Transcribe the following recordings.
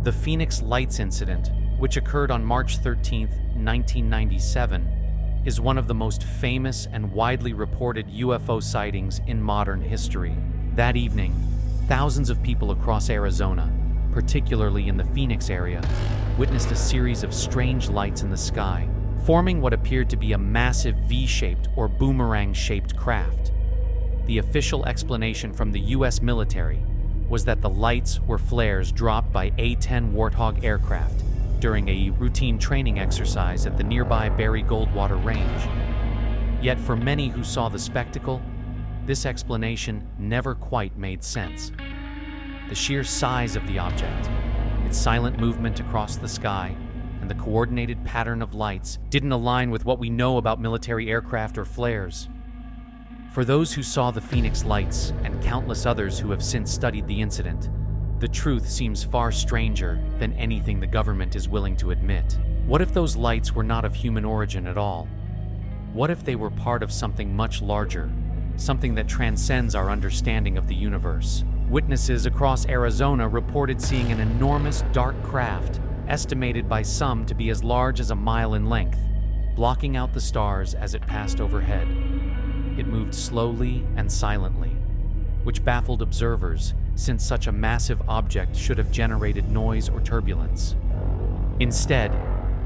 The Phoenix Lights incident, which occurred on March 13, 1997, is one of the most famous and widely reported UFO sightings in modern history. That evening, thousands of people across Arizona, particularly in the Phoenix area, witnessed a series of strange lights in the sky, forming what appeared to be a massive V-shaped or boomerang-shaped craft. The official explanation from the U.S. military was that the lights were flares dropped by A-10 Warthog aircraft during a routine training exercise at the nearby Barry Goldwater Range. Yet for many who saw the spectacle, this explanation never quite made sense. The sheer size of the object, its silent movement across the sky, and the coordinated pattern of lights didn't align with what we know about military aircraft or flares. For those who saw the Phoenix Lights, and countless others who have since studied the incident, the truth seems far stranger than anything the government is willing to admit. What if those lights were not of human origin at all? What if they were part of something much larger, something that transcends our understanding of the universe? Witnesses across Arizona reported seeing an enormous dark craft, estimated by some to be as large as a mile in length, blocking out the stars as it passed overhead. It moved slowly and silently, which baffled observers since such a massive object should have generated noise or turbulence. Instead,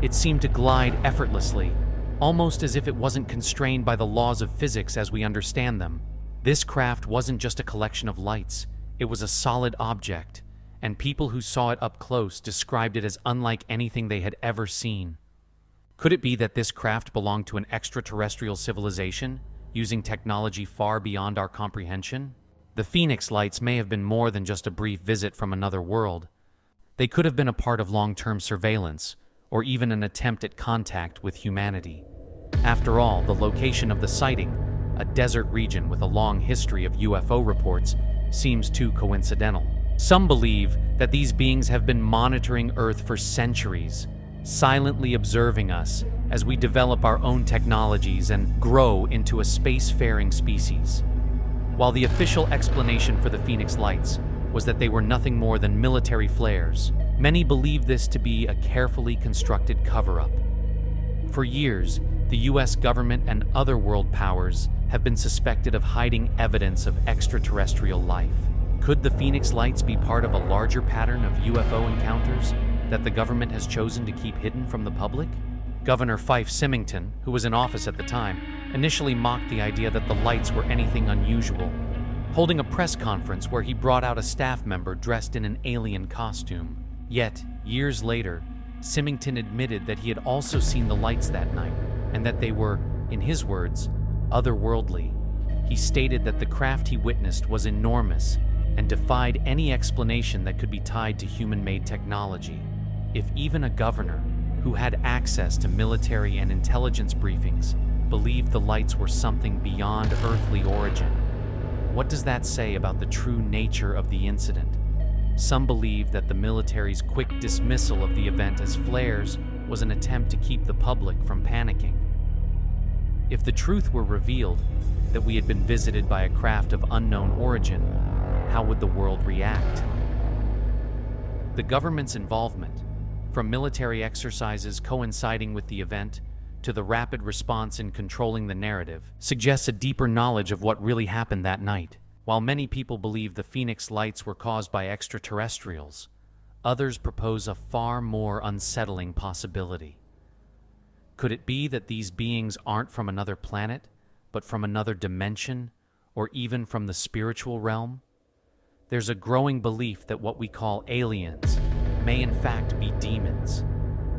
it seemed to glide effortlessly, almost as if it wasn't constrained by the laws of physics as we understand them. This craft wasn't just a collection of lights, it was a solid object, and people who saw it up close described it as unlike anything they had ever seen. Could it be that this craft belonged to an extraterrestrial civilization, using technology far beyond our comprehension? The Phoenix Lights may have been more than just a brief visit from another world. They could have been a part of long-term surveillance, or even an attempt at contact with humanity. After all, the location of the sighting, a desert region with a long history of UFO reports, seems too coincidental. Some believe that these beings have been monitoring Earth for centuries, silently observing us as we develop our own technologies and grow into a spacefaring species. While the official explanation for the Phoenix Lights was that they were nothing more than military flares, many believe this to be a carefully constructed cover-up. For years, the US government and other world powers have been suspected of hiding evidence of extraterrestrial life. Could the Phoenix Lights be part of a larger pattern of UFO encounters that the government has chosen to keep hidden from the public? Governor Fife Symington, who was in office at the time, initially mocked the idea that the lights were anything unusual, holding a press conference where he brought out a staff member dressed in an alien costume. Yet, years later, Symington admitted that he had also seen the lights that night, and that they were, in his words, otherworldly. He stated that the craft he witnessed was enormous and defied any explanation that could be tied to human-made technology. If even a governor, who had access to military and intelligence briefings, believed the lights were something beyond earthly origin, what does that say about the true nature of the incident? Some believe that the military's quick dismissal of the event as flares was an attempt to keep the public from panicking. If the truth were revealed, that we had been visited by a craft of unknown origin, how would the world react? The government's involvement, from military exercises coinciding with the event to the rapid response in controlling the narrative, suggests a deeper knowledge of what really happened that night. While many people believe the Phoenix Lights were caused by extraterrestrials, others propose a far more unsettling possibility. Could it be that these beings aren't from another planet, but from another dimension, or even from the spiritual realm? There's a growing belief that what we call aliens may in fact be demons,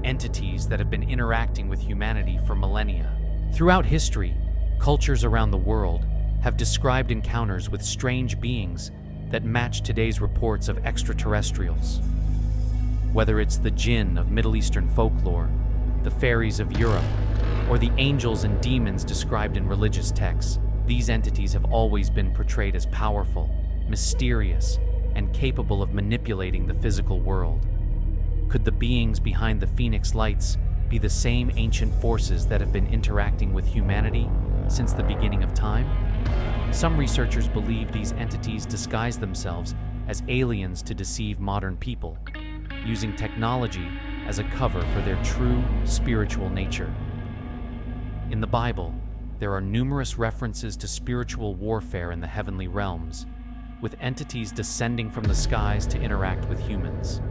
entities that have been interacting with humanity for millennia. Throughout history, cultures around the world have described encounters with strange beings that match today's reports of extraterrestrials. Whether it's the jinn of Middle Eastern folklore, the fairies of Europe, or the angels and demons described in religious texts, these entities have always been portrayed as powerful, mysterious, and capable of manipulating the physical world. Could the beings behind the Phoenix Lights be the same ancient forces that have been interacting with humanity since the beginning of time? Some researchers believe these entities disguise themselves as aliens to deceive modern people, using technology as a cover for their true spiritual nature. In the Bible, there are numerous references to spiritual warfare in the heavenly realms, with entities descending from the skies to interact with humans.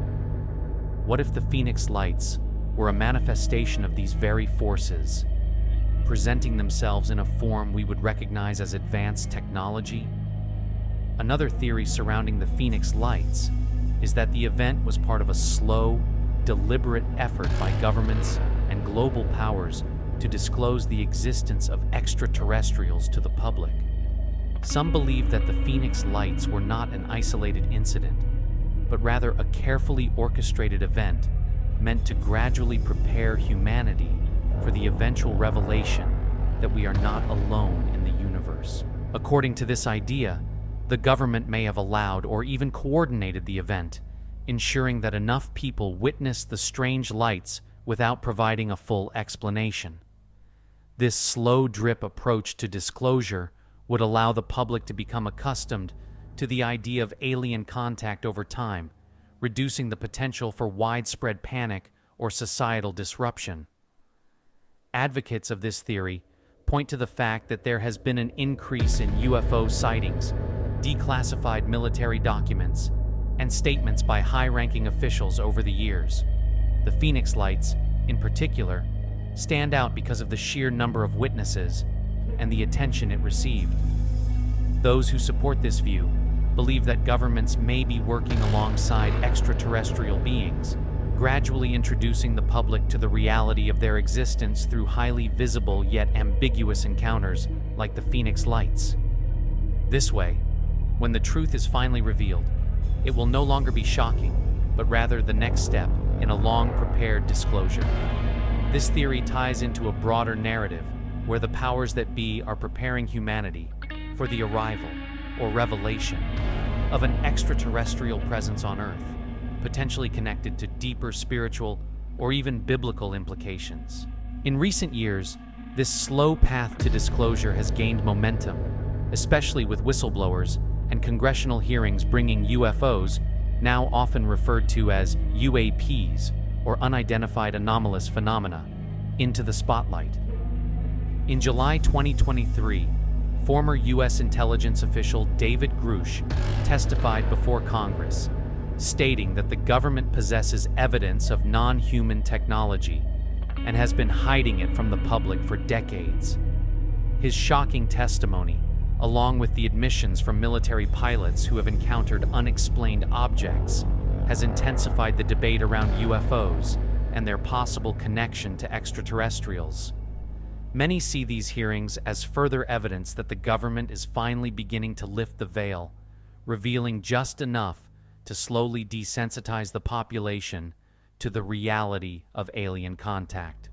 What if the Phoenix Lights were a manifestation of these very forces, presenting themselves in a form we would recognize as advanced technology? Another theory surrounding the Phoenix Lights is that the event was part of a slow, deliberate effort by governments and global powers to disclose the existence of extraterrestrials to the public. Some believe that the Phoenix Lights were not an isolated incident, but rather a carefully orchestrated event meant to gradually prepare humanity for the eventual revelation that we are not alone in the universe. According to this idea, the government may have allowed or even coordinated the event, ensuring that enough people witnessed the strange lights without providing a full explanation. This slow drip approach to disclosure would allow the public to become accustomed to the idea of alien contact over time, reducing the potential for widespread panic or societal disruption. Advocates of this theory point to the fact that there has been an increase in UFO sightings, declassified military documents, and statements by high-ranking officials over the years. The Phoenix Lights, in particular, stand out because of the sheer number of witnesses and the attention it received. Those who support this view believe that governments may be working alongside extraterrestrial beings, gradually introducing the public to the reality of their existence through highly visible yet ambiguous encounters like the Phoenix Lights. This way, when the truth is finally revealed, it will no longer be shocking, but rather the next step in a long-prepared disclosure. This theory ties into a broader narrative where the powers that be are preparing humanity for the arrival or revelation of an extraterrestrial presence on Earth, potentially connected to deeper spiritual or even biblical implications. In recent years, this slow path to disclosure has gained momentum, especially with whistleblowers and congressional hearings bringing UFOs, now often referred to as UAPs, or unidentified anomalous phenomena, into the spotlight. In July 2023, former U.S. intelligence official David Grusch testified before Congress, stating that the government possesses evidence of non-human technology and has been hiding it from the public for decades. His shocking testimony, along with the admissions from military pilots who have encountered unexplained objects, has intensified the debate around UFOs and their possible connection to extraterrestrials. Many see these hearings as further evidence that the government is finally beginning to lift the veil, revealing just enough to slowly desensitize the population to the reality of alien contact.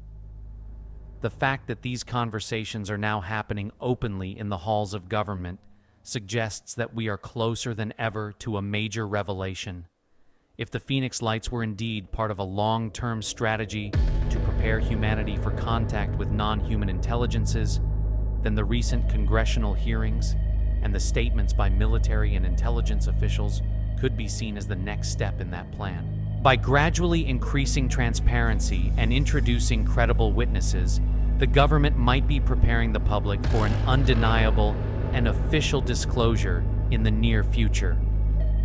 The fact that these conversations are now happening openly in the halls of government suggests that we are closer than ever to a major revelation. If the Phoenix Lights were indeed part of a long-term strategy to prepare humanity for contact with non-human intelligences, then the recent congressional hearings and the statements by military and intelligence officials could be seen as the next step in that plan. By gradually increasing transparency and introducing credible witnesses, the government might be preparing the public for an undeniable and official disclosure in the near future,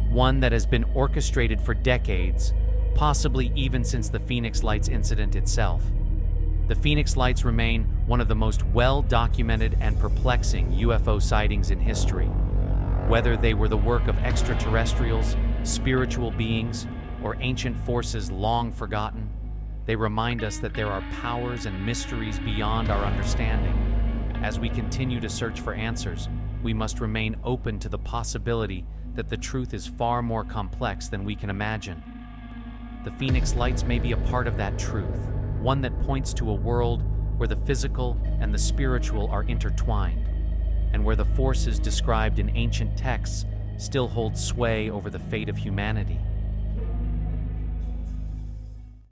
one that has been orchestrated for decades, possibly even since the Phoenix Lights incident itself. The Phoenix Lights remain one of the most well-documented and perplexing UFO sightings in history. Whether they were the work of extraterrestrials, spiritual beings, or ancient forces long forgotten, they remind us that there are powers and mysteries beyond our understanding. As we continue to search for answers, we must remain open to the possibility that the truth is far more complex than we can imagine. The Phoenix Lights may be a part of that truth, one that points to a world where the physical and the spiritual are intertwined, and where the forces described in ancient texts still hold sway over the fate of humanity.